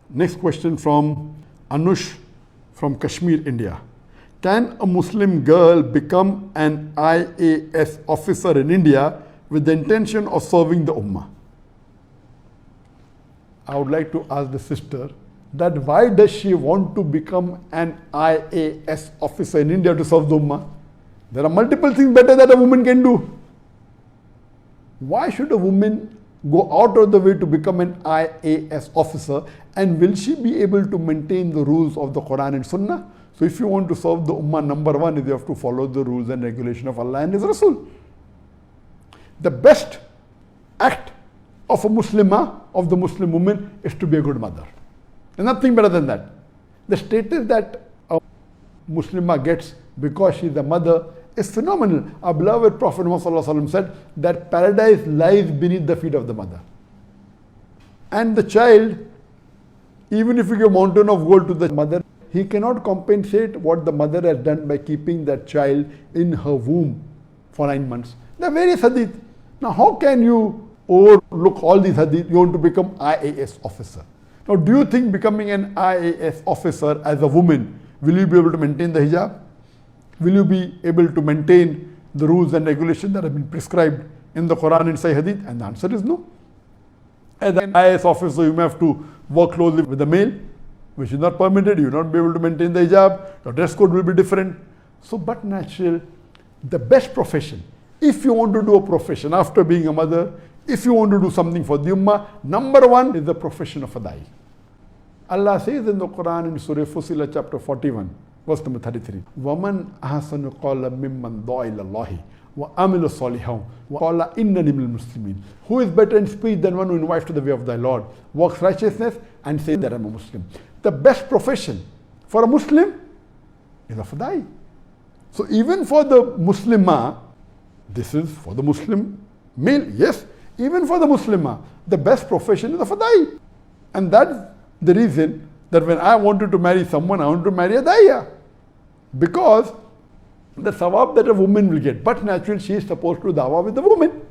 Next question from Anush from Kashmir, India. Can a Muslim girl become an IAS officer in India with the intention of serving the Ummah? I would like to ask the sister that why does she want to become an IAS officer in India to serve the Ummah? There are multiple things better that a woman can do. Why should a woman go out of the way to become an IAS officer, and will she be able to maintain the rules of the Quran and Sunnah? So if you want to serve the Ummah, number one is you have to follow the rules and regulation of Allah and His Rasul. The best act of a Muslimah, of the Muslim woman, is to be a good mother. There's nothing better than that. The status that a Muslimah gets because she is a mother is phenomenal. Our beloved Prophet Muhammad said that paradise lies beneath the feet of the mother. And the child, even if you give a mountain of gold to the mother, he cannot compensate what the mother has done by keeping that child in her womb for 9 months. There are various hadith. Now how can you overlook all these hadith? You want to become IAS officer. Now do you think becoming an IAS officer as a woman, will you be able to maintain the hijab? Will you be able to maintain the rules and regulations that have been prescribed in the Quran and Sahih Hadith? And the answer is no. As an IAS officer, you may have to work closely with the male, which is not permitted. You will not be able to maintain the hijab. Your dress code will be different. So, but natural, the best profession, if you want to do a profession after being a mother, if you want to do something for the Ummah, number one is the profession of a da'i. Allah says in the Quran in Surah Fussilat chapter 41, verse number 33, وَمَنْ أَحْسَنُ قَالَ مِمَّنْ دَعَا إِلَى اللَّهِ وَعَمِلَ صَالِحًا وَقَالَ إِنَّنِي مِنَ الْمُسْلِمِينَ. Who is better in speech than one who invites to the way of thy Lord, works righteousness, and says that I am a Muslim? The best profession for a Muslim is of a da'i. So even for the Muslimah, this is for the Muslim male, yes, even for the Muslimah, the best profession is of a da'i. And that's the reason that when I wanted to marry someone, I wanted to marry a da'iya. Because the sawab that a woman will get. But naturally, she is supposed to do dawah with the woman.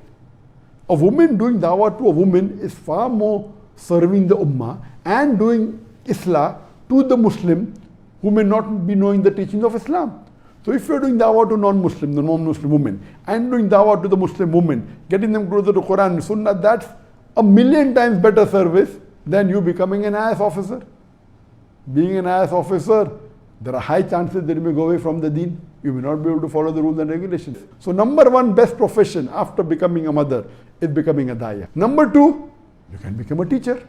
A woman doing dawah to a woman is far more serving the ummah and doing islah to the Muslim who may not be knowing the teachings of Islam. So if you are doing dawah to non-Muslim, the non-Muslim woman, and doing dawah to the Muslim woman, getting them closer to Quran and Sunnah, that's 1,000,000 times better service than you becoming an IAS officer. Being an IAS officer, there are high chances that you may go away from the deen. You may not be able to follow the rules and regulations. So number one best profession after becoming a mother is becoming a da'iyah. Number two, you can become a teacher.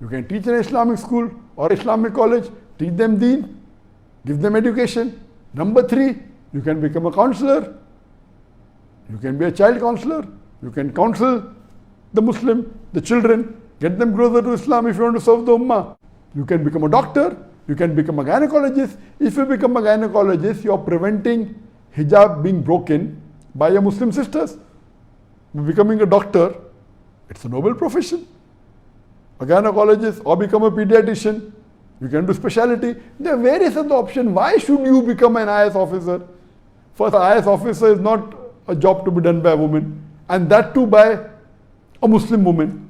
You can teach in an Islamic school or Islamic college, teach them deen, give them education. Number three, you can become a counselor. You can be a child counselor. You can counsel the Muslim, the children, get them closer to Islam if you want to serve the Ummah. You can become a doctor. You can become a gynecologist. If you become a gynecologist, you are preventing hijab being broken by your Muslim sisters. Becoming a doctor, it's a noble profession. A gynecologist or become a pediatrician. You can do specialty. There are various other options. Why should you become an IAS officer? First, an IAS officer is not a job to be done by a woman, and that too by a Muslim woman.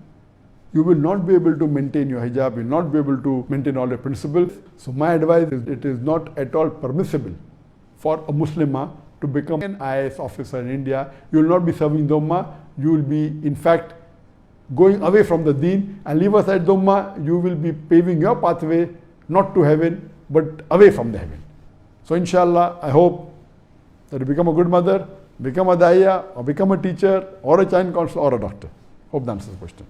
You will not be able to maintain your hijab, you will not be able to maintain all your principles. So my advice is, it is not at all permissible for a Muslimah to become an IAS officer in India. You will not be serving the Ummah, you will be in fact going away from the deen, and leave aside the Ummah, you will be paving your pathway not to heaven but away from the heaven. So inshallah, I hope that you become a good mother, become a da'iya, or become a teacher, or a child counselor, or a doctor. Hope that answers the question.